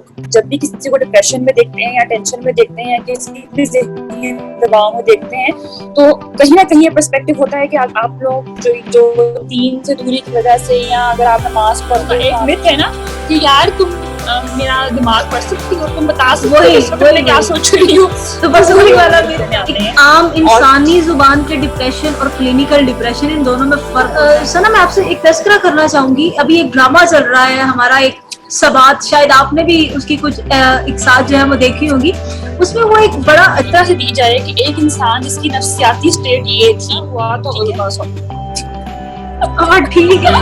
लोग जब भी किसी को डिप्रेशन में देखते हैं या टेंशन में देखते हैं या किसी भी ज़हनी दबाव में देखते हैं, तो कहीं ना कहीं ये पर्सपेक्टिव होता है कि आप लोग जो दीन से दूरी की वजह से, या अगर आप नमाज पढ़ते हो, एक मिथ है ना कि यार तुम मेरा दिमाग पढ़ सकती हो, तुम बता सकती हो मैं क्या सोच रही हूँ, तो बस वही वाला भी एक आम इंसानी जुबान के डिप्रेशन और क्लिनिकल डिप्रेशन, इन दोनों में फर्क। सना, मैं आपसे एक तस्करा करना चाहूंगी। अभी एक ड्रामा चल रहा है हमारा, एक सबात, शायद आपने भी उसकी कुछ एक साथ जो है वो देखी होगी। उसमें वो एक बड़ा तरह से दी जाए कि एक इंसान जिसकी नफ्सियाती स्टेट ये थी हुआ तो ठीक है।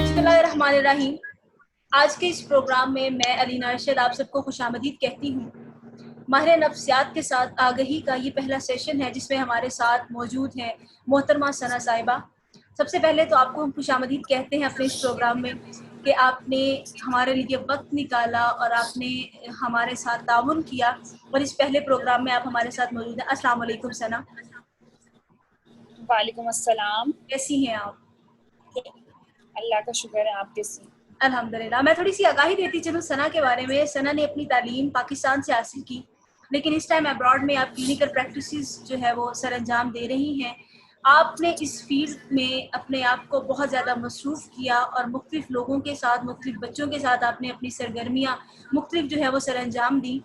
बिस्मिल्लाहिर्रहमानिर्रहीम। आज के इस प्रोग्राम में मैं अलीना अरशद आप सबको खुशामदीद कहती हूँ। माहिर नफ्सियात के साथ आगही का ये पहला सेशन है जिसमें हमारे साथ मौजूद हैं मोहतरमा सना साहिबा। सबसे पहले तो आपको हम खुशामदीद कहते हैं अपने इस प्रोग्राम में कि आपने हमारे लिए वक्त निकाला और आपने हमारे साथ ताउन किया और इस पहले प्रोग्राम में आप हमारे साथ मौजूद हैं। अस्सलाम वालेकुम सना। वालेकुम अस्सलाम। कैसी हैं आप? अल्लाह का शुक्र है, आप कैसी? अल्हम्दुलिल्लाह। मैं थोड़ी सी आगाही देती चलूँ सना के बारे में। सना ने अपनी तालीम पाकिस्तान से हासिल की, लेकिन इस टाइम अब्रॉड में आप क्लिनिकल प्रैक्टिसेस जो है वो सर अंजाम दे रही हैं। आपने इस फील्ड में अपने आप को बहुत ज़्यादा मसरूफ़ किया और मुख्तलिफ़ लोगों के साथ, मुख्तलिफ़ बच्चों के साथ आपने अपनी सरगर्मियाँ मुख्तलिफ़ जो है वो सर अंजाम दी।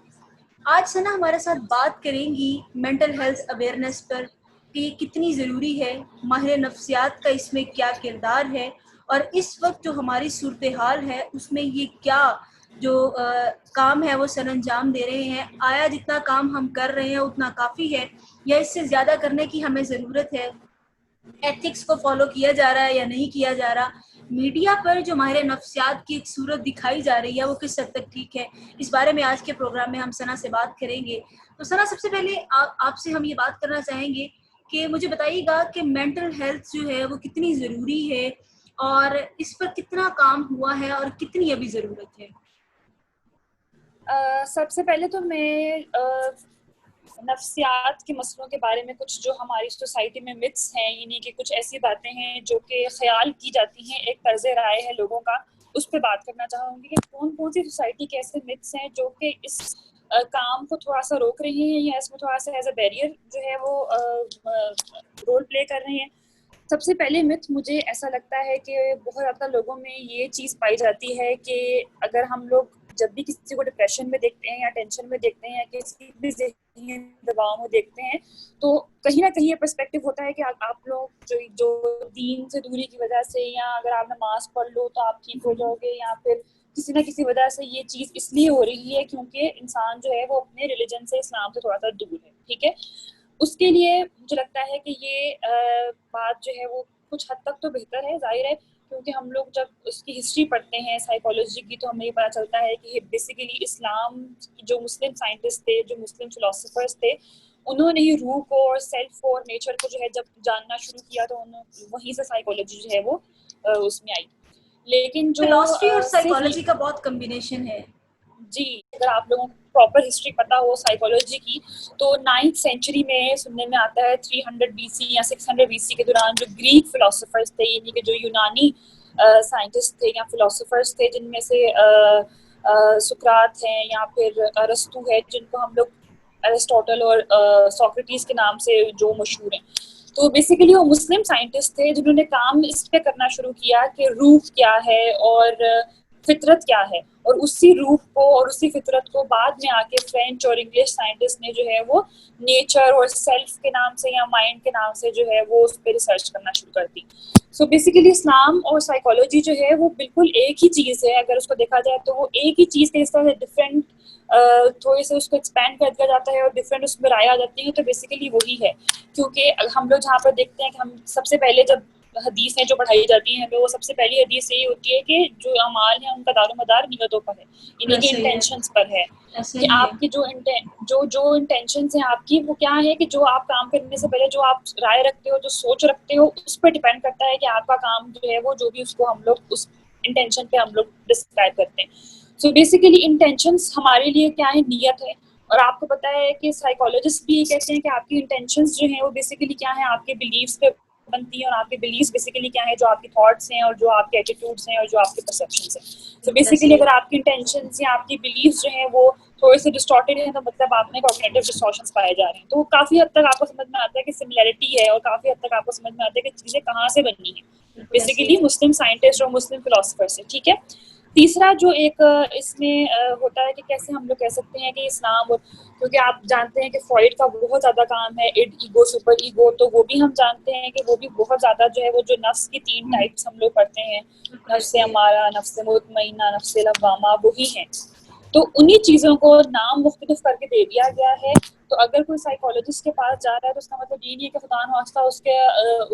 आज सना हमारे साथ बात करेंगी मेंटल हेल्थ अवेयरनेस पर कि ये कितनी ज़रूरी है, माहिर नफ्सियात का इसमें क्या किरदार है और इस वक्त जो हमारी सूरत हाल है उसमें ये क्या जो काम है वो सर अंजाम दे रहे हैं। आया जितना काम हम कर रहे हैं उतना काफ़ी है या इससे ज़्यादा करने की हमें ज़रूरत है? एथिक्स को फॉलो किया जा रहा है या नहीं किया जा रहा? मीडिया पर जो माहिर नफ्सियात की एक सूरत दिखाई जा रही है वो किस हद तक ठीक है? इस बारे में आज के प्रोग्राम में हम सना से बात करेंगे। तो सना, सबसे पहले आपसे हम ये बात करना चाहेंगे कि मुझे बताइएगा कि मेंटल हेल्थ जो है वो कितनी ज़रूरी है और इस पर कितना काम हुआ है और कितनी अभी ज़रूरत है? सबसे पहले तो मैं नफ्सियात के मसलों के बारे में कुछ जो हमारी सोसाइटी में मिथ्स हैं, यानी कि कुछ ऐसी बातें हैं जो कि ख्याल की जाती हैं, एक तर्ज राय है लोगों का, उस पर बात करना चाहूँगी कि कौन कौन सी सोसाइटी के ऐसे मिथ्स हैं जो कि इस काम को थोड़ा सा रोक रहे हैं या इसमें थोड़ा सा एज अ बैरियर जो है वो रोल प्ले कर रहे हैं। सबसे पहले मिथ मुझे ऐसा लगता है कि बहुत ज़्यादा लोगों में ये चीज़ पाई जाती है कि अगर हम लोग जब भी किसी को डिप्रेशन में देखते हैं या टेंशन में देखते हैं या किसी भी ज़हनी दबाव में देखते हैं, तो कहीं ना कहीं ये पर्सपेक्टिव होता है कि आप लोग जो दीन से दूरी की वजह से, या अगर आप नमाज पढ़ लो तो आप ठीक हो जाओगे, या फिर किसी ना किसी वजह से ये चीज़ इसलिए हो रही है क्योंकि इंसान जो है वो अपने रिलीजन से, इस्लाम से थोड़ा सा दूर है। ठीक है, उसके लिए मुझे लगता है कि ये बात जो है वो कुछ हद तक तो बेहतर है, जाहिर है, क्योंकि हम लोग जब उसकी हिस्ट्री पढ़ते हैं साइकोलॉजी की, तो हमें ये पता चलता है कि बेसिकली इस्लाम, जो मुस्लिम साइंटिस्ट थे, जो मुस्लिम फिलोसफर्स थे, उन्होंने ही रूह को और सेल्फ को और नेचर को जो है जब जानना शुरू किया, तो वहीं से साइकोलॉजी जो है वो उसमें आई। लेकिन जो फिलॉसफी और साइकोलॉजी का बहुत कॉम्बिनेशन है। जी, अगर आप लोगों को प्रॉपर हिस्ट्री पता हो साइकोलॉजी की, तो 9th सेंचुरी में सुनने में आता है 300 बीसी या 600 बीसी के दौरान जो ग्रीक फिलोसफर्स थे, यानी कि जो यूनानी साइंटिस्ट थे या फिलोसफर्स थे, जिनमें से सुकरात हैं या फिर अरस्तु है, जिनको हम लोग अरिस्टोटल और सोक्रेटिस के नाम से जो मशहूर हैं, तो बेसिकली वो मुस्लिम साइंटिस्ट थे जिन्होंने काम इस पे करना शुरू किया कि रूह क्या है और फितरत क्या है, और उसी रूह को और उसी फितरत को बाद में आके फ्रेंच और इंग्लिश साइंटिस्ट ने जो है वो नेचर और सेल्फ के नाम से या माइंड के नाम से जो है वो उस पर रिसर्च करना शुरू कर दी। सो बेसिकली इस्लाम और साइकोलॉजी जो है वो बिल्कुल एक ही चीज़ है, अगर उसको देखा जाए तो वो एक ही चीज़ के, इस तरह से डिफरेंट थोड़े से उसको एक्सपैंड कर दिया जाता है और डिफरेंट उसमें राय आ जाती है, तो बेसिकली वही है। क्योंकि हम लोग जहाँ पर देखते हैं कि हम सबसे पहले जब हदीसें जो पढ़ाई जाती हैं हमें, वो सबसे पहली हदीस यही होती है कि जो अमाल है उनका दारोमदार नियतों पर है, इन्हीं के इंटेंशंस पर है। कि आपकी जो इंटेंशंस हैं आपकी, वो क्या है कि जो आप काम करने से पहले जो आप राय रखते हो, जो सोच रखते हो, उस पर डिपेंड करता है कि आपका काम जो है वो जो भी उसको हम लोग उस इंटेंशन पे हम लोग डिस्क्राइब करते हैं। सो बेसिकली इंटेंशंस हमारे लिए क्या है, नियत है। और आपको पता है कि साइकोलॉजिस्ट भी कहते हैं कि आपकी इंटेंशंस जो हैं वो बेसिकली क्या है, आपके बिलीव्स पे बनती है, और आपके बिलीव्स बेसिकली क्या है, जो आपके थॉट्स हैं और जो आपके एटीट्यूड्स हैं और जो आपके परसेप्शंस हैं। तो बेसिकली अगर आपकी इंटेंशंस या आपकी बिलीव्स जो हैं वो थोड़े से डिस्टॉर्टेड हैं, तो मतलब आप में कॉग्निटिव डिस्टॉर्शंस पाए जा रहे हैं। तो काफी हद तक आपको समझ में आता है कि सिमिलैरिटी है, और काफी हद तक आपको समझ में आता है कि चीजें कहाँ से बननी है, बेसिकली मुस्लिम साइंटिस्ट और मुस्लिम फिलोसफर से। ठीक है। तीसरा जो एक इसमें होता है कि कैसे हम लोग कह सकते हैं कि इस्लाम, क्योंकि आप जानते हैं कि फ्रॉइड का बहुत ज़्यादा काम है इड, ईगो, सुपर ईगो, तो वो भी हम जानते हैं कि वो भी बहुत ज़्यादा जो है, वो जो नफ्स की 3 टाइप्स हम लोग पढ़ते हैं, नफ्स अमारा, नफ्स मुतमइन्ना, नफ्स लव्वामा, वही है। तो उन्हीं चीज़ों को नाम मुख्तलिफ करके दे दिया गया है। तो अगर कोई साइकोलॉजिस्ट के पास जा रहा है तो उसका मतलब ये नहीं है कि खुदा न खास्ता उसके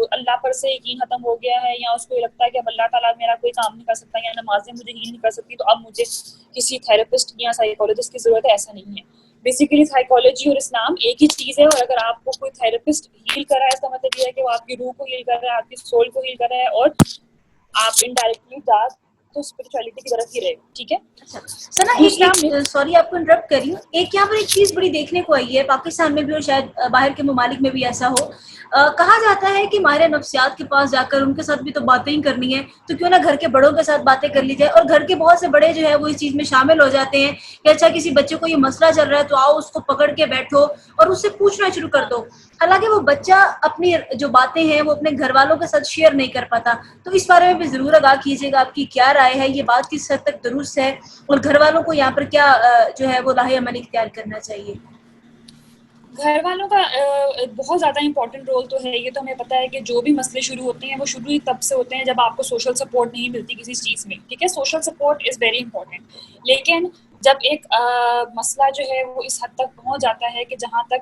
अल्लाह पर से यकीन खत्म हो गया है, या उसको ये लगता है कि अब अल्लाह ताला मेरा कोई काम नहीं कर सकता, या नमाजें मुझे हील नहीं कर सकती, तो अब मुझे किसी थेरेपिस्ट या साइकोलॉजिस्ट की जरूरत है। ऐसा नहीं है। बेसिकली साइकोलॉजी और इस्लाम एक ही चीज़ है, और अगर आपको कोई थेरेपिस्ट हील कर रहा है, इसका मतलब ये है कि वो आपकी रूह को हील कर रहा है, आपकी सोल को हील कर रहा है, और आप इनडायरेक्टली जा तो स्पिरिचुअलिटी की तरफ ही रहे। ठीक है। अच्छा सना, एक सॉरी आपको इंटरप्ट कर रही हूँ, एक यहाँ पर एक चीज बड़ी देखने को आई है, पाकिस्तान में भी और शायद बाहर के ममालिक में भी ऐसा हो। कहा जाता है कि माहिर नफ्सियात के पास जाकर उनके साथ भी तो बातें ही करनी है, तो क्यों ना घर के बड़ों के साथ बातें कर ली जाए। और घर के बहुत से बड़े जो है वो इस चीज में शामिल हो जाते हैं कि अच्छा किसी बच्चे को ये मसला चल रहा है तो आओ उसको पकड़ के बैठो और उससे पूछना शुरू कर दो। हालांकि वो बच्चा अपनी जो बातें हैं वो अपने घर वालों के साथ शेयर नहीं कर पाता। तो इस बारे में भी जरूर आगाह कीजिएगा, आपकी क्या राय है, ये बात किस हद तक दुरुस्त है, और घर वालों को यहाँ पर क्या जो है वो लाहे अमल इख्तियार करना चाहिए। घर वालों का बहुत ज़्यादा इंपॉर्टेंट रोल तो है। ये तो हमें पता है कि जो भी मसले शुरू होते हैं वो शुरू ही तब से होते हैं जब आपको सोशल सपोर्ट नहीं मिलती किसी चीज़ में। ठीक है, social support is very important. लेकिन जब एक मसला जो है वो इस हद तक पहुंच जाता है कि जहां तक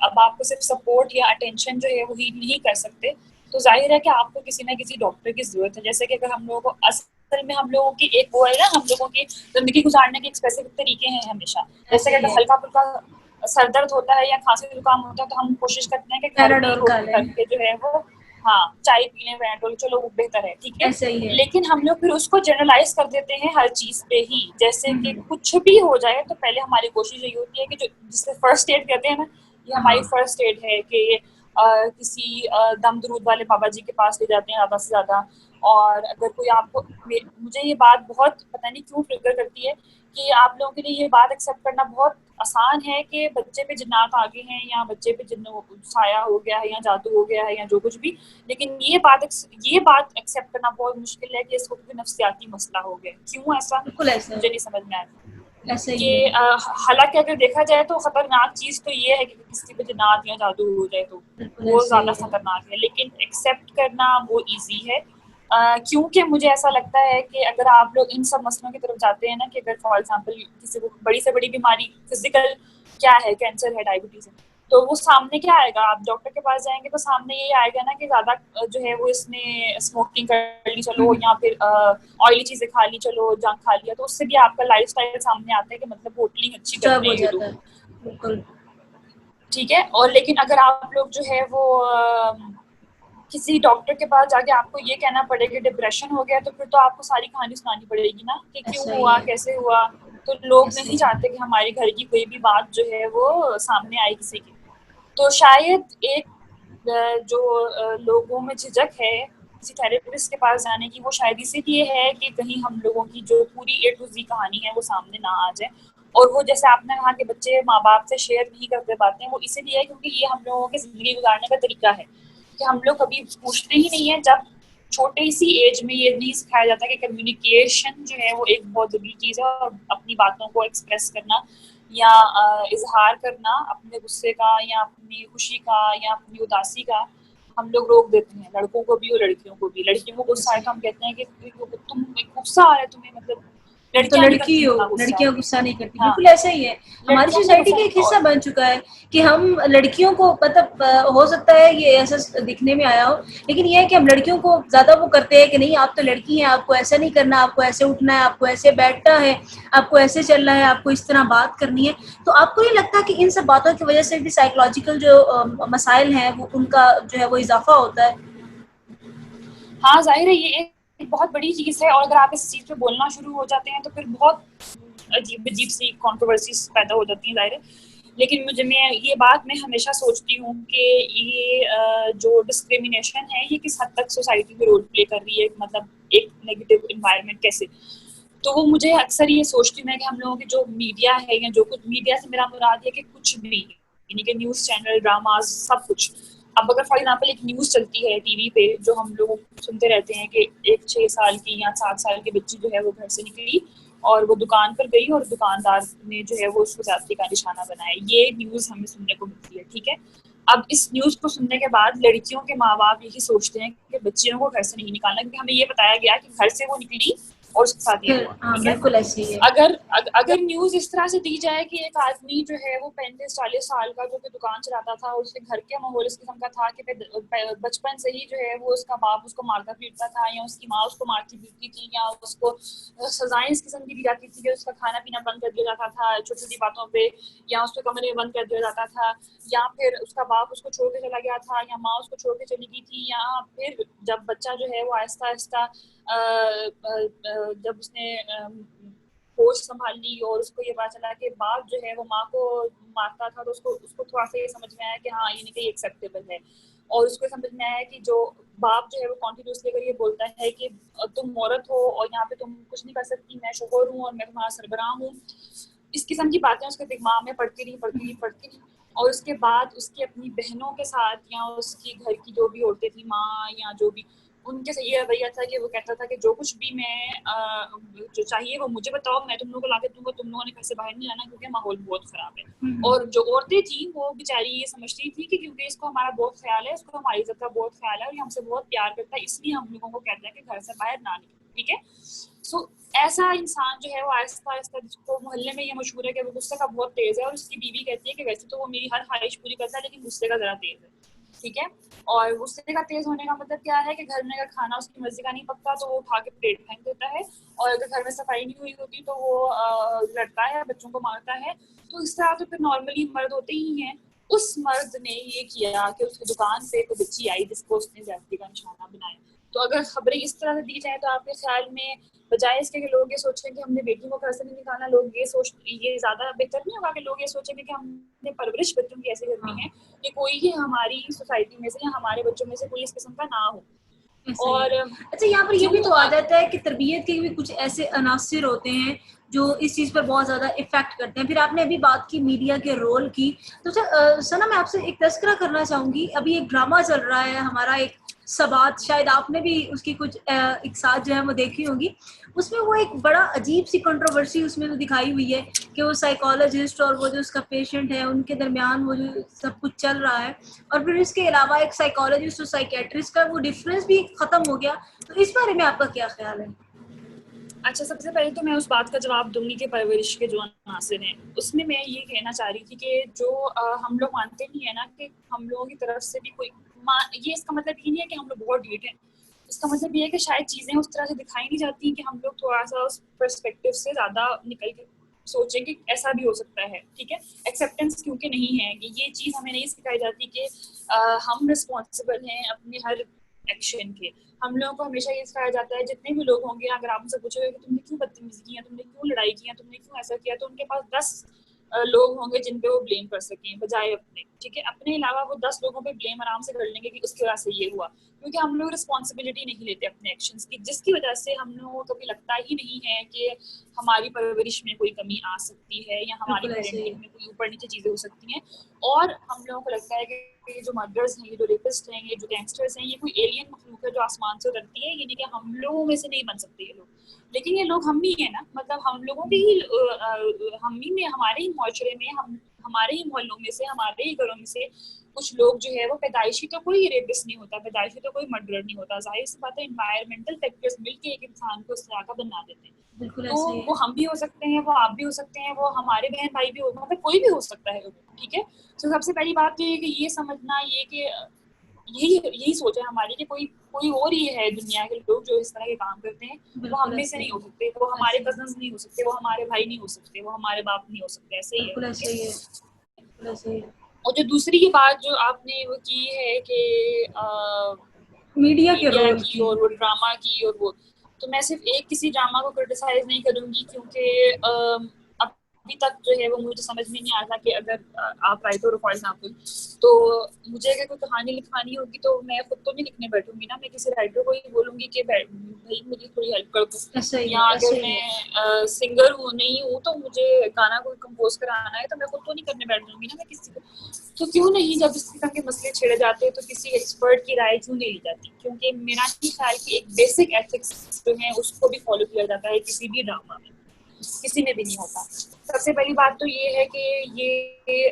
अब आपको सिर्फ सपोर्ट या अटेंशन जो है वो ही नहीं कर सकते, तो जाहिर है कि आपको किसी ना किसी डॉक्टर की ज़रूरत है। जैसे कि अगर हम लोगों को असल में हम लोगों की एक वो है ना, हम लोगों की ज़िंदगी गुजारने के एक स्पेसिफिक तरीके हैं हमेशा। जैसे कि अगर हल्का फुल्का सर दर्द होता है या खांसी जुकाम होता है तो हम कोशिश करते हैं कि घर में करके जो है वो, हाँ, चाय पी लें, पैराडोल, चलो वो बेहतर है। ठीक है। ऐसा ही है। लेकिन हम लोग फिर उसको जनरलाइज कर देते हैं हर चीज पे ही। जैसे कि कुछ भी हो जाए तो पहले हमारी कोशिश यही होती है कि जो जिसे फर्स्ट एड कहते हैं ना, ये हमारी फर्स्ट एड है कि किसी दम दरूद वाले बाबा जी के पास ले जाते हैं ज़्यादा से ज़्यादा। और अगर कोई आपको, मुझे ये बात बहुत पता नहीं क्यों ट्रिगर करती है कि आप लोगों के लिए ये बात एक्सेप्ट करना बहुत आसान है कि बच्चे पे जिन्नात आ गए हैं, या बच्चे पे जिन्न साया हो गया है, या जादू हो गया है, या जो कुछ भी। लेकिन ये बात एक्सेप्ट करना बहुत मुश्किल है कि इसको कोई नफ्सियाती मसला हो गया। क्यों ऐसा, मुझे नहीं समझ में आता। कि हालांकि अगर देखा जाए तो खतरनाक चीज तो ये है कि किसी पे जिन्नात या जादू हो जाए तो वो ज्यादा खतरनाक है, लेकिन एक्सेप्ट करना वो इजी है। क्योंकि मुझे ऐसा लगता है कि अगर आप लोग इन सब मसलों की तरफ जाते हैं ना, कि अगर फॉर एग्जांपल किसी को बड़ी से बड़ी बीमारी, फिजिकल क्या है, कैंसर है, डायबिटीज है, तो वो सामने क्या आएगा, आप डॉक्टर के पास जाएंगे तो सामने ये आएगा ना कि ज्यादा जो है वो इसने स्मोकिंग कर ली चलो, या फिर ऑयली चीजें खा ली चलो, जंक खा लिया, तो उससे भी आपका लाइफस्टाइल सामने आता है कि मतलब होटलिंग अच्छी करते हैं ये लोग। बिल्कुल ठीक है। और लेकिन अगर आप लोग जो है वो किसी डॉक्टर के पास जाके आपको ये कहना पड़ेगा कि डिप्रेशन हो गया, तो फिर तो आपको सारी कहानी सुनानी पड़ेगी ना कि क्यों हुआ, कैसे हुआ। तो लोग नहीं चाहते कि हमारे घर की कोई भी बात जो है वो सामने आए किसी की। तो शायद एक जो लोगों में झिझक है किसी थेरेपिस्ट के पास जाने की, वो शायद इसीलिए है कि कहीं हम लोगों की जो पूरी ए टू जी कहानी है वो सामने ना आ जाए। और वो जैसे आपने कहा कि बच्चे माँ बाप से शेयर नहीं करते बातें, वो इसीलिए है क्योंकि ये हम लोगों की जिंदगी गुजारने का तरीका है कि हम लोग कभी पूछते ही नहीं है। जब छोटे सी एज में ये नहीं सिखाया जाता कि कम्युनिकेशन जो है वो एक बहुत जरूरी चीज़ है, और अपनी बातों को एक्सप्रेस करना या इजहार करना अपने गुस्से का या अपनी खुशी का या अपनी उदासी का, हम लोग रोक देते हैं। लड़कों को भी और लड़कियों को भी। लड़कियों को गुस्सा आए तो हम कहते हैं कि तुम गुस्सा आ रहा है तुम्हें, मतलब तो लड़कियां नहीं लड़की करती हो, इतना गुस्सा। लड़कियां गुस्सा नहीं करती, हाँ, बिल्कुल ऐसा ही है। हमारी लड़कियां नहीं सोसाइटी गुस्सा का नहीं। एक हिस्सा और बन चुका है कि हम लड़कियों को मतलब हो सकता है ये ऐसा दिखने में आया हो, लेकिन ये है कि हम लड़कियों को ज्यादा वो करते हैं कि नहीं आप तो लड़की हैं, आपको ऐसा नहीं करना, आपको ऐसे उठना है, आपको ऐसे बैठना है, आपको ऐसे चलना है, आपको इस तरह बात करनी है। तो आपको नहीं लगता कि इन सब बातों की वजह से भी साइकोलॉजिकल जो मसाइल हैं वो उनका जो है वो इजाफा होता है? हाँ, जाहिर है ये एक बहुत बड़ी चीज है, और अगर आप इस चीज पे बोलना शुरू हो जाते हैं तो फिर बहुत अजीब अजीब सी कंट्रोवर्सीज पैदा हो जाती हैं, जाहिर है। लेकिन मैं ये बात मैं हमेशा सोचती हूँ कि ये जो डिस्क्रिमिनेशन है ये किस हद तक सोसाइटी में रोल प्ले कर रही है, मतलब एक नेगेटिव इन्वायरमेंट कैसे। तो वो मुझे अक्सर ये सोचती हूँ मैं कि हम लोगों की जो मीडिया है, या जो कुछ मीडिया से मेरा मुराद है कि कुछ भी, यानी कि न्यूज़ चैनल, ड्रामाज, सब कुछ। अब अगर फॉर एग्जाम्पल एक न्यूज़ चलती है टीवी पे जो हम लोग सुनते रहते हैं कि एक 6 साल की या 7 साल की बच्ची जो है वो घर से निकली और वो दुकान पर गई और दुकानदार ने जो है वो उसको जाति का निशाना बनाया, ये न्यूज़ हमें सुनने को मिलती है, ठीक है। अब इस न्यूज़ को सुनने के बाद लड़कियों के माँ बाप यही सोचते हैं कि बच्चियों को घर से नहीं निकालना, क्योंकि हमें ये बताया गया कि घर से वो निकली और उसके साथ ये फिर हुआ, हाँ, ठीक है। बिल्कुल ऐसे ही है। अगर न्यूज इस तरह से दी जाए कि एक आदमी जो है वो 35-40 साल का जो कि दुकान चलाता था, उसके घर के माहौल इस किस्म का था कि बचपन से ही जो है वो उसका बाप उसको मारता पीटता था, या उसकी माँ उसको मारती पीटती थी, या उसको सजाएं इस किस्म की दी जाती थी कि उसका खाना पीना बंद कर दिया जाता था छोटी छोटी बातों पे, या उसके कमरे में बंद कर दिया जाता था, या फिर उसका बाप उसको छोड़ के चला गया था, या माँ उसको छोड़ के चली गई थी, या फिर जब बच्चा जो है वो आहिस्ता आहिस्ता जब उसने होश संभाल ली और उसको ये पता चला कि बाप जो है वो माँ को मारता था, तो उसको उसको थोड़ा सा ये समझ में आया कि हाँ ये नहीं कि एक्सेप्टेबल है। और उसको समझ में आया कि जो बाप जो है वो कॉन्टिन्यूसली अगर ये बोलता है कि तुम औरत हो और यहाँ पे तुम कुछ नहीं कर सकती, मैं शोहर हूँ और मैं तुम्हारा सरबराह हूँ, इस किस्म की बातें उसके दिमाग में पड़ती रही। और उसके बाद उसकी अपनी बहनों के साथ या उसकी घर की जो भी औरतें थी, माँ या जो भी, उनके से ये रवैया था कि वो कहता था कि जो कुछ भी मैं जो चाहिए वो मुझे बताओ, मैं तुम लोगों को लाके दूंगा, तुम लोगों ने घर से बाहर नहीं आना क्योंकि माहौल बहुत खराब है। और जो औरतें थी वो बेचारी ये समझती थी कि क्योंकि इसको हमारा बहुत ख्याल है, इसको हमारी इज्जत का बहुत ख्याल है और ये हमसे बहुत प्यार करता है, इसलिए हम लोगों को कहता है कि घर से बाहर ना निकलो, ठीक है। सो ऐसा इंसान जो है वो आहिस्ता आहिस्ता, जिसको मोहल्ले में ये मशहूर है कि वो गुस्से का बहुत तेज है, और उसकी बीवी कहती है कि वैसे तो वो मेरी हर ख्वाहिश पूरी करता है लेकिन गुस्से का जरा तेज है, ठीक है। और गुस्से का तेज होने का मतलब क्या है कि घर में अगर खाना उसकी मर्जी का नहीं पकता तो वो उठा के प्लेट फेंक देता है, और अगर घर में सफाई नहीं हुई होती तो वो लड़ता है, बच्चों को मारता है। तो इस तरह तो फिर नॉर्मली मर्द होते ही हैं। उस मर्द ने ये किया कि उसकी दुकान पे कोई बच्ची आई जिसको उसने जाति का निशाना बनाया। तो अगर खबरें इस तरह से दी जाए तो आपके ख्याल में बजाय इसके कि लोग ये सोचें कि हमने बेटी को घर से नहीं निकालना, लोग ये ज्यादा बेहतर नहीं होगा कि लोग ये सोचेंगे कि हमने परवरिश बच्चों की ऐसी करनी है कि कोई ही हमारी सोसाइटी में से या हमारे बच्चों में से कोई इस किस्म का ना हो। ऐसा ही है। और अच्छा, यहाँ पर ये भी क्यों तो आ जाता है कि तरबियत के भी कुछ ऐसे अनासिर होते हैं जो इस चीज़ पर बहुत ज़्यादा इफेक्ट करते हैं। फिर आपने अभी बात की मीडिया के रोल की, तो सना मैं आपसे एक तस्करा करना चाहूँगी। अभी एक ड्रामा चल रहा है हमारा, एक सबात, शायद आपने भी उसकी कुछ एक साथ जो है वो देखी होगी। उसमें वो एक बड़ा अजीब सी कंट्रोवर्सी उसमें तो दिखाई हुई है कि वो साइकोलॉजिस्ट और वो जो उसका पेशेंट है उनके दरमियान वो जो सब कुछ चल रहा है, और फिर इसके अलावा एक साइकोलॉजिस्ट और साइकेट्रिस्ट का वो डिफरेंस भी खत्म हो गया। तो इस बारे में आपका क्या ख्याल है? अच्छा, सबसे पहले तो मैं उस बात का जवाब दूंगी कि परवरिश के जो अनासिर हैं उसमें मैं ये कहना चाह रही थी कि जो हम लोग मानते नहीं है ना कि हम लोगों की तरफ से भी कोई ये इसका मतलब ये नहीं है कि हम लोग बहुत ढीठ हैं। इसका मतलब ये है कि शायद चीज़ें उस तरह से दिखाई नहीं जाती कि हम लोग थोड़ा सा उस पर्सपेक्टिव से ज़्यादा निकल के सोचें कि ऐसा भी हो सकता है, ठीक है। एक्सेप्टेंस क्योंकि नहीं है कि ये चीज़ हमें नहीं सिखाई जाती कि हम रिस्पॉन्सिबल हैं अपने हर एक्शन के। हम लोगों को हमेशा ये सिखाया जाता है, जितने भी लोग होंगे अगर आप उनसे पूछोगे कि तुमने क्यों बदतमीजी की है, तुमने क्यों लड़ाई की है, तुमने क्यों ऐसा किया, तो उनके पास 10 लोग होंगे जिन पे वो ब्लेम कर सकें बजाय अपने, ठीक है। अपने अलावा वो 10 लोगों पे ब्लेम आराम से कर लेंगे कि उसकी वजह से ये हुआ, क्योंकि हम लोग रिस्पॉन्सिबिलिटी नहीं लेते अपने एक्शंस की, जिसकी वजह से हम लोगों को कभी लगता ही नहीं है कि हमारी परवरिश में कोई कमी आ सकती है या हमारी बिल्कुल ऐसे ही पेरेंटिंग है। में कोई ऊपर नीचे चीज़ें हो सकती हैं। और हम लोगों को लगता है कि ये जो मर्डर्स हैं, ये जो रेपिस्ट हैं, ये जो गैंगस्टर्स हैं, ये कोई एलियन मखलूक है जो आसमान से उतरती है, ये नहीं कि हम लोगों में से नहीं बन सकते ये लोग। लेकिन ये लोग हम ही है ना, मतलब हम लोगों के ही हम ही में, हमारे ही मुआशरे में, हम हमारे ही मोहल्लों में से, हमारे ही घरों में से कुछ लोग जो है वो पैदाइशी तो कोई रेपिस्ट नहीं होता, पैदाइशी तो कोई मर्डरर नहीं होता, जाहिर सी बात है इन्वायरमेंटल फैक्टर्स मिलके एक इंसान को इस तरह का बना देते हैं। बिल्कुल तो ऐसे ही वो हम भी हो सकते हैं, वो आप भी हो सकते हैं, वो हमारे बहन भाई भी हो, मतलब कोई भी हो सकता है, ठीक है। तो सबसे पहली बात तो ये कि ये समझना, ये कि यही सोच है हमारी कि कोई कोई और ही है दुनिया के लोग जो इस तरह के काम करते हैं, वो हम में से नहीं हो सकते, वो हमारे कजन्स नहीं हो सकते, वो हमारे भाई नहीं हो सकते, वो हमारे बाप नहीं हो सकते, ऐसे ही है। बिल्कुल ऐसे ही है, बिल्कुल ऐसे ही है। और जो दूसरी की बात जो आपने वो की है कि मीडिया के मीडिया रोल की और वो ड्रामा की और वो, तो मैं सिर्फ एक किसी ड्रामा को क्रिटिसाइज नहीं करूंगी, क्योंकि अभी तक जो है वो मुझे समझ में नहीं आता कि अगर आप राइटर हो फॉर एग्जाम्पल, तो मुझे अगर कोई कहानी लिखवानी होगी तो मैं खुद तो नहीं लिखने बैठूंगी ना, मैं किसी राइटर को ही बोलूंगी कि भाई मुझे थोड़ी हेल्प कर दो, या अगर मैं सिंगर हूँ नहीं हूँ तो मुझे गाना कोई कंपोज कराना है तो मैं खुद तो नहीं करने बैठ जाऊंगी ना मैं किसी को। तो क्यों नहीं, जब इस तरह के मसले छेड़े जाते हैं तो किसी एक्सपर्ट की राय क्यों नहीं ली जाती, क्योंकि मेरा ही ख्याल कि एक बेसिक एथिक्स जो है उसको भी फॉलो किया जाता है किसी भी ड्रामा में, किसी में भी नहीं होता। सबसे पहली बात तो ये है कि ये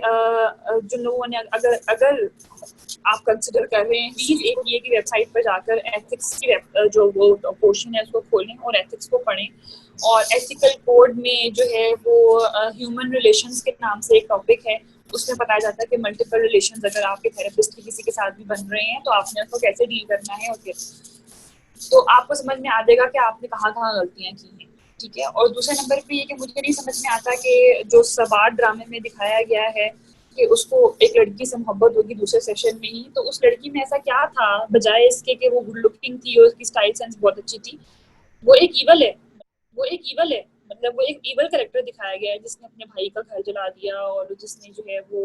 जिन लोगों ने अगर आप कंसिडर कर रहे हैं, प्लीज एक ये की वेबसाइट पर जाकर एथिक्स की जो वो पोर्शन है उसको खोलें और एथिक्स को पढ़ें। और एथिकल कोड में जो है वो ह्यूमन रिलेशंस के नाम से एक टॉपिक है, उसमें बताया जाता है कि मल्टीपल रिलेशंस अगर आपके थेरेपिस्ट किसी के साथ भी बन रहे हैं तो आपने उसको कैसे डील करना है, और तो आपको समझ में आ जाएगा कि आपने कहाँ गलतियां की हैं, ठीक है। और दूसरे नंबर पे ये कि मुझे नहीं समझ में आता कि जो सवार ड्रामे में दिखाया गया है कि उसको एक लड़की से मोहब्बत होगी दूसरे सेशन में ही, तो उस लड़की में ऐसा क्या था बजाय इसके कि वो गुड लुकिंग थी और उसकी स्टाइल सेंस बहुत अच्छी थी। वो एक ईवल है, वो एक ईवल है, मतलब वो एक ईवल कैरेक्टर दिखाया गया है जिसने अपने भाई का घर जला दिया और जिसने जो है वो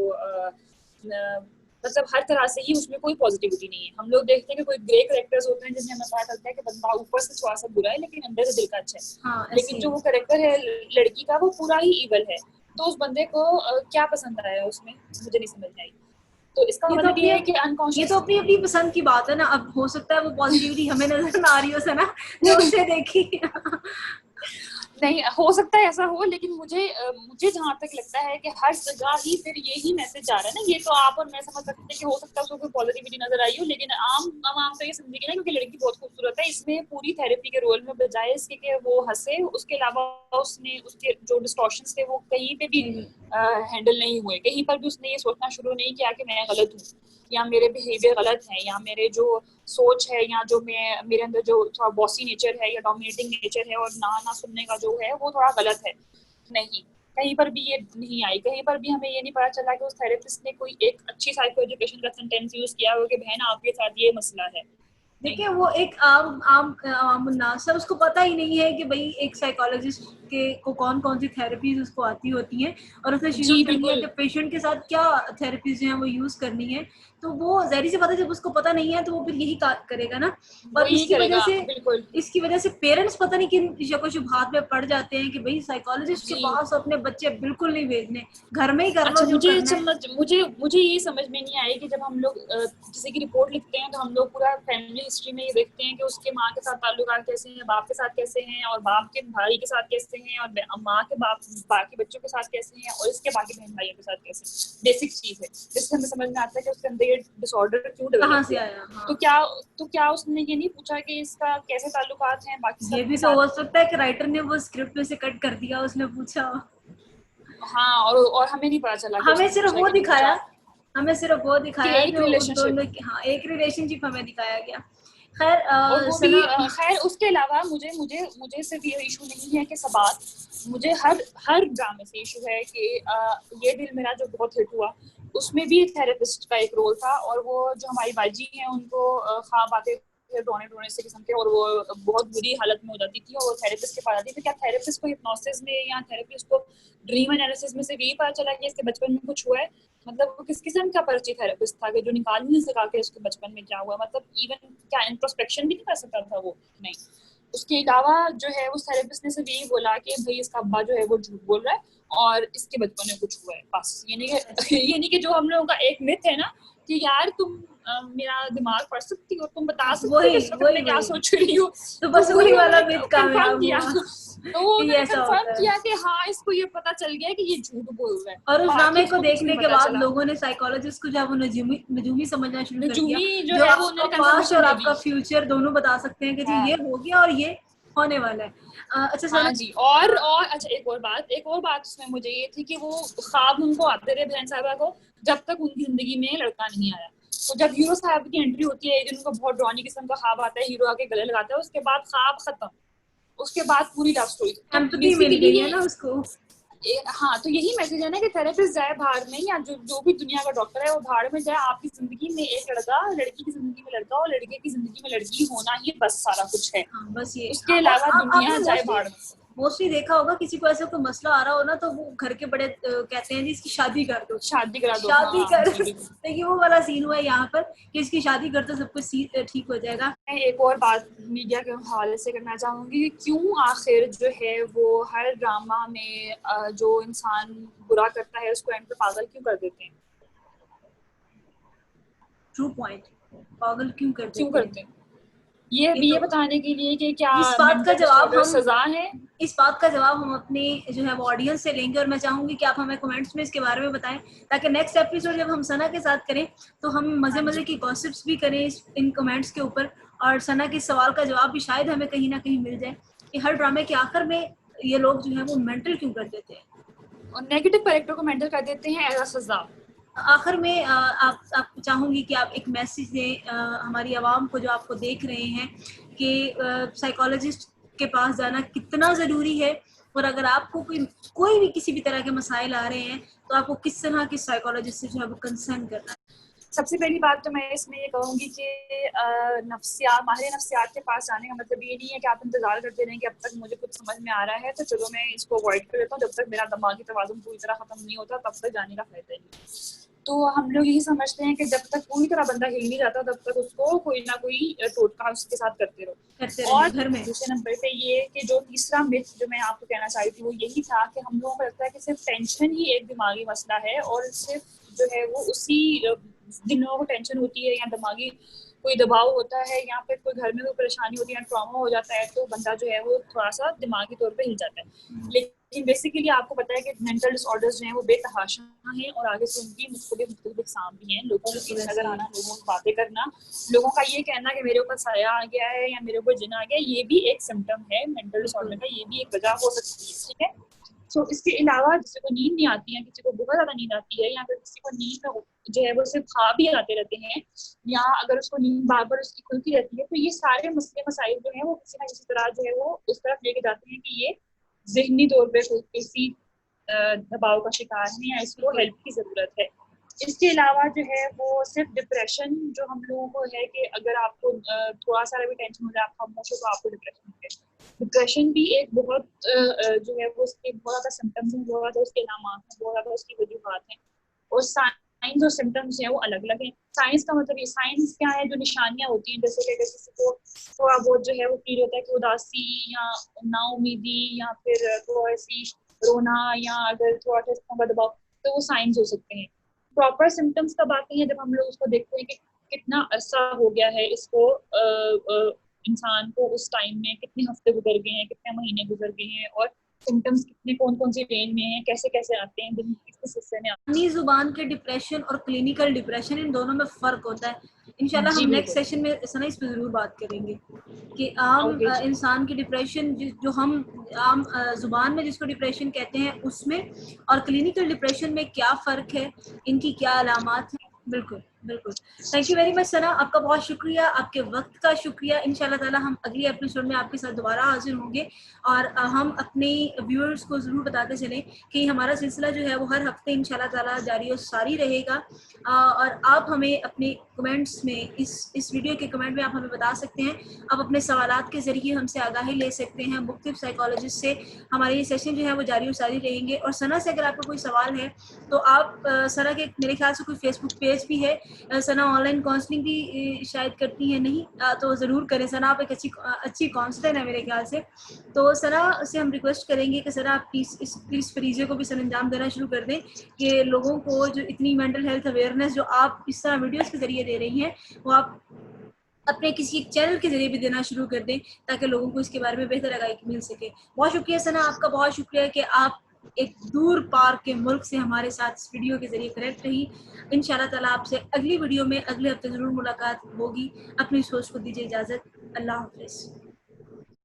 मतलब हर तरह से ही उसमें कोई पॉजिटिविटी नहीं है। हम लोग देखते हैं कि कोई ग्रे कैरेक्टर्स होते हैं जिनमें हमें पता चलता है कि बंदा ऊपर से थोड़ा सा बुरा है लेकिन अंदर से दिल का अच्छा है। हाँ, लेकिन जो वो कैरेक्टर है लड़की का वो पूरा ही ईवल है, तो उस बंदे को क्या पसंद आया उसमें मुझे नहीं समझ में आई। तो इसका मतलब ये है कि ये तो अनकॉन्शियस अपनी अपनी पसंद की बात है ना। अब हो सकता है वो पॉजिटिविटी हमें नजर ना आ रही हो सना जो उससे देखी नहीं हो सकता है ऐसा हो, लेकिन मुझे जहाँ तक लगता है कि हर जगह ही फिर यही मैसेज जा रहा है ना। ये तो आप और मैं समझ सकते हैं कि हो सकता है उसको कोई पॉजिटिविटी नजर आई हो, लेकिन आम तो ये समझेगी ना क्योंकि लड़की बहुत खूबसूरत है, इसमें पूरी थेरेपी के रोल में बजाय इसके कि वो हंसे, उसके अलावा उसने उसके जो डिस्टॉर्शंस थे वो कहीं पे भी हैंडल नहीं हुए, कहीं पर भी उसने ये सोचना शुरू नहीं किया कि मैं गलत हूँ या मेरे बिहेवियर गलत है या मेरे जो सोच है या जो मेरे अंदर जो थोड़ा बॉसी नेचर है या डोमिनेटिंग नेचर है और ना सुनने का जो है वो थोड़ा गलत है। नहीं, कहीं पर भी ये नहीं आई, कहीं पर भी हमें ये नहीं पता चला कि उस थेरेपिस्ट ने कोई एक अच्छी साइको एजुकेशन का सेंटेंस यूज किया हो कि बहन आपके साथ ये मसला है। देखिए वो एक आम उन्नास है, उसको पता ही नहीं है कि भाई एक साइकोलॉजिस्ट के को कौन कौन सी थेरेपीज उसको आती होती हैं और उसने चूज कर लिया कि पेशेंट के साथ क्या थेरेपीज जो है वो यूज करनी है। तो वो ज़ाहिर सी बात है जब उसको पता नहीं है तो वो फिर यही करेगा ना। और इसकी वजह से पेरेंट्स पता नहीं किन शको-शुबहात में पड़ जाते हैं कि भाई साइकोलॉजिस्ट के पास अपने बच्चे बिल्कुल नहीं भेजने, घर में ही कर लो जो करना है। मुझे ये समझ में नहीं आई कि जब हम लोग किसी की रिपोर्ट लिखते हैं तो हम लोग पूरा फैमिली हिस्ट्री में ये देखते हैं कि उसके माँ के साथ ताल्लुकात कैसे हैं, बाप के साथ कैसे हैं, और बाप के भाई के साथ कैसे हैं, और माँ के बाकी बच्चों के साथ कैसे हैं, और इसके बाकी बहन भाइयों के साथ कैसे हैं। बेसिक चीज है जिससे हमें समझ में आता है कि उसके अंदर ये डिसऑर्डर क्यों डेवलप हुआ। हाँ। तो क्या उसने ये नहीं पूछा कि इसका कैसे ताल्लुकात हैं बाकी ये भी तो हो सकता है कि राइटर ने वो स्क्रिप्ट में से कट कर दिया, उसने पूछा। हाँ, और हमें नहीं पता चला, हमें सिर्फ वो दिखाया एक रिलेशनशिप, हाँ एक रिलेशनशिप हमें दिखाया गया। खैर उसके अलावा मुझे सिर्फ ये इशू नहीं है कि सबात, मुझे हर ड्रामे से इशू है कि ये दिल मेरा जो बहुत हिट हुआ उसमें भी थेरेपिस्ट का एक रोल था, और वो जो हमारी बाजी हैं उनको ख्वाब आते थे रोने से किस्म के, और वो बहुत बुरी हालत में हो जाती थी और वो थेरेपिस्ट के पास आती थी। क्या थेरेपिस्ट को हिप्नोसिस में या थेरेपिस्ट को ड्रीम एनालिसिस में से यही पता चला कि इसके बचपन में कुछ हुआ है? मतलब वो किस किस्म का पर्ची थेरेपिस्ट था कि जो निकाल नहीं सका कि उसके बचपन में क्या हुआ? मतलब इवन क्या इंट्रोस्पेक्शन भी नहीं कर सकता था वो? नहीं। उसके अलावा जो है उस थेरेपिस्ट ने सिर्फ यही बोला कि भाई इसका अब्बा जो है वो झूठ बोल रहा है और इसके बचपन में कुछ हुआ है, बस। ये नहीं कि जो हम लोगों का एक मिथ है ना कि यार तुम मेरा दिमाग पढ़ सकती हो, तुम बता सकती हो वही कि इस वक्त वही मैं क्या वही सोच रही हूँ। तो बस वही वाला मिथ कंफर्म कामयाब किया, हुआ तो वो कि ये उन्होंने ऐसा कंफर्म होता है। किया कि हाँ इसको ये पता चल गया कि ये झूठ बोल रहा है, और उस बाकी ड्रामे को उसको कुछ देखने नहीं के पता बाद चला। लोगों ने साइकोलॉजिस्ट को जो है वो नजूमी समझना शुरू कर दिया, नजूमी जो जो है वो आपका उन्होंने पास्ट कंफर्मेशन और दे आपका दी। फ्यूचर दोनों बता सकते हैं कि जी ये हाँ हो गया और ये होने वाला है। अच्छा सर, हाँ जी। और अच्छा एक और बात उसमें मुझे ये थी कि वो ख्वाब उनको आते रहे बहन साहबा को, जब तक उनकी जिंदगी में लड़का नहीं आया। तो जब हीरो साहब की एंट्री होती है, एक दिन उनको बहुत ड्रॉनी किस्म का ख्वाब आता है, हीरो आके गले लगाता है, उसके बाद ख्वाब खत्म, उसके बाद पूरी लव स्टोरी। तो एम्पैथी मिल बेसिकली गई है ये ना उसको। हाँ, तो यही मैसेज है ना कि थेरेपिस्ट जाए भाड़ में, या जो भी दुनिया का डॉक्टर है वो भाड़ में जाए। आपकी जिंदगी में एक लड़का, लड़की की जिंदगी में लड़का और लड़के की जिंदगी में लड़की होना ही बस सारा कुछ है। हाँ बस ये। उसके और अलावा आपने दुनिया जाए मोस्टली भाड़ में। मोस्टली देखा होगा, किसी को ऐसा कोई मसला आ रहा हो ना तो वो घर के बड़े कहते हैं जी इसकी शादी कर दो, शादी करा दो, शादी हाँ कर जी बिल्कुल। देखिए वो वाला सीन हुआ है यहाँ पर कि इसकी शादी कर दो सब कुछ ठीक हो जाएगा। मैं एक और बात मीडिया के हवाले से करना चाहूंगी कि क्यों आखिर जो है वो हर ड्रामा में जो इंसान बुरा करता है उसको एंड पे पागल क्यों कर देते हैं? ट्रू पॉइंट, पागल क्यों कर क्यों देते हैं। करते हैं? ये तो बताने के लिए कि क्या इस बात का मेंटल जवाब डिसऑर्डर हम सजा है? इस बात का जवाब हम अपने जो है वो ऑडियंस से लेंगे, और मैं चाहूंगी कि आप हमें कमेंट्स में इसके बारे में बताएं, ताकि नेक्स्ट एपिसोड जब हम सना के साथ करें तो हम मजे हाँ मजे जी। की गॉसिप्स भी करें इन कमेंट्स के ऊपर, और सना के सवाल का जवाब भी शायद हमें कहीं ना कहीं मिल जाए कि हर ड्रामे के आखिर में ये लोग जो है वो मेंटल क्यों कर देते हैं, और नेगेटिव कैरेक्टर को मेंटल कर देते हैं एज अ सजा। आखिर में आप चाहूंगी कि आप एक मैसेज दें हमारी आवाम को जो आपको देख रहे हैं कि साइकोलॉजिस्ट के पास जाना कितना ज़रूरी है, और अगर आपको कोई भी किसी भी तरह के मसाइल आ रहे हैं तो आपको किस तरह के साइकोलॉजिस्ट से जो है वो कंसर्न करना है। सबसे पहली बात तो मैं इसमें ये कहूंगी कि नफ्सियात, माहिर नफ्सियात के पास जाने का मतलब ये नहीं है कि आप इंतजार करते रहें कि अब तक मुझे कुछ समझ में आ रहा है तो चलो मैं इसको अवॉइड कर देता हूँ, जब तक मेरा दिमागी तवाज़ुन पूरी तरह खत्म नहीं होता तब तक जाने का फायदा नहीं। तो हम लोग यही समझते हैं कि जब तक पूरी तरह बंदा हिल नहीं जाता तब तक उसको कोई ना कोई टोटका उसके साथ करते रहो। और घर में। दूसरे नंबर पे ये कि जो तीसरा मिथ जो मैं आपको कहना चाह रही थी वो यही था कि हम लोगों को लगता है कि सिर्फ टेंशन ही एक दिमागी मसला है, और सिर्फ जो है वो उसी दिनों को टेंशन होती है या दिमागी कोई दबाव होता है या फिर कोई घर में कोई परेशानी होती है, ट्रॉमा हो जाता है तो बंदा जो है वो थोड़ा सा दिमागी तौर पे हिल जाता है। लेकिन बेसिकली आपको पता है कि मेंटल डिसऑर्डर्स जो हैं वो बेतहाशा हैं, और आगे से उनकी मुख्तलिफ इकसाम भी हैं। लोगों को चीज़ नजर आना, लोगों को बातें करना, लोगों का ये कहना कि मेरे ऊपर साया आ गया है या मेरे ऊपर जिन आ गया, ये भी एक सिम्टम है मेंटल डिसऑर्डर का, ये भी एक वजह हो सकती है। ठीक है। तो इसके अलावा किसी को नींद नहीं आती है, किसी को बहुत ज्यादा नींद आती है, या फिर किसी को नींद में जो है वो सिर्फ ख्वाब भी आते रहते हैं, या अगर उसको नींद बार बार उसकी खुलती रहती है, तो ये सारे मसले मसाइल जो है वो किसी ना किसी तरह जो है वो उस तरफ लेके जाते हैं कि ये जहनी तौर पर किसी दबाव का शिकार है या इसको हेल्प की जरूरत है। इसके अलावा जो है वो सिर्फ डिप्रेशन जो हम लोगों को है कि अगर आपको थोड़ा सा भी टेंशन हो जाए, आप खामोश हो तो आपको डिप्रेशन है। डिप्रेशन भी एक बहुत जो है वो उसके बहुत ज़्यादा सिम्टम्स हैं, बहुत ज़्यादा उसके अलामात हैं, बहुत ज़्यादा उसकी वजूहात हैं, और साइंस और सिम्टम्स हैं वो अलग अलग हैं। साइंस का मतलब ये, साइंस क्या है, जो निशानियाँ होती हैं, जैसे कि अगर किसी को थोड़ा बहुत जो है वो फील होता है कि उदासी या नाउमीदी या फिर थोड़ा ऐसी रोना या अगर थोड़ा सा का दबाव, तो वो साइंस हो सकते हैं। प्रॉपर सिम्टम्स कब आते हैं, जब हम लोग उसको देखते हैं कि कितना अरसा हो गया है इसको इंसान को, उस टाइम में कितने हफ्ते गुजर गए हैं, कितने महीने गुजर गए हैं, और सिम्टम्स कितने कौन कौन सी रेंज में हैं, कैसे कैसे आते हैं, दिन किस किस हिस्से में आते अपनी जुबान के डिप्रेशन और क्लिनिकल डिप्रेशन, इन दोनों में फ़र्क होता है। हैं। इंशाल्लाह जी हम नेक्स्ट बिल्कुल। सेशन में सना इस पे ज़रूर बात करेंगे कि आम ओके जी। इंसान की डिप्रेशन जो हम आम ज़ुबान में जिसको डिप्रेशन कहते हैं उसमें, और क्लिनिकल डिप्रेशन में क्या फ़र्क है, इनकी क्या अलामात हैं। बिल्कुल बिल्कुल। थैंक यू वेरी मच सना, आपका बहुत शुक्रिया, आपके वक्त का शुक्रिया। इंशाल्लाह ताला हम अगले एपिसोड में आपके साथ दोबारा हाजिर होंगे, और हम अपने व्यूअर्स को ज़रूर बताते चलें कि हमारा सिलसिला जो है वो हर हफ्ते इंशाल्लाह ताला जारी और सारी रहेगा। और आप हमें अपने कमेंट्स में इस वीडियो के कमेंट में आप हमें बता सकते हैं, आप अपने सवालात के ज़रिए हमसे आगाही ले सकते हैं। मुख्तलिफ साइकोलॉजिस्ट से हमारे ये सेशन जो है वो जारी और सारी रहेंगे। और सना से अगर आपका कोई सवाल है तो आप सना के मेरे ख्याल से कोई फेसबुक पेज भी है सना ऑनलाइन काउंसलिंग भी शायद करती है, नहीं तो ज़रूर करें। सना आप एक अच्छी काउंसलर है मेरे ख्याल से। तो सना से हम रिक्वेस्ट करेंगे कि सना आप प्लीज़ इस फरीज़े को भी सर अंजाम देना शुरू कर दें कि लोगों को जो इतनी मेंटल हेल्थ अवेयरनेस जो आप इस तरह वीडियोज़ के ज़रिए दे रही हैं, वो आप अपने किसी एक चैनल के जरिए भी देना शुरू कर दें, ताकि लोगों को इसके बारे में बेहतर आगाही मिल सके। बहुत शुक्रिया सना, आपका बहुत शुक्रिया कि आप एक दूर पार के मुल्क से हमारे साथ इस वीडियो के जरिए कनेक्ट रही। इंशाल्लाह ताला आपसे अगली वीडियो में अगले हफ्ते ज़रूर मुलाकात होगी। अपनी सोच को दीजिए इजाज़त। अल्लाह हाफ़िज़।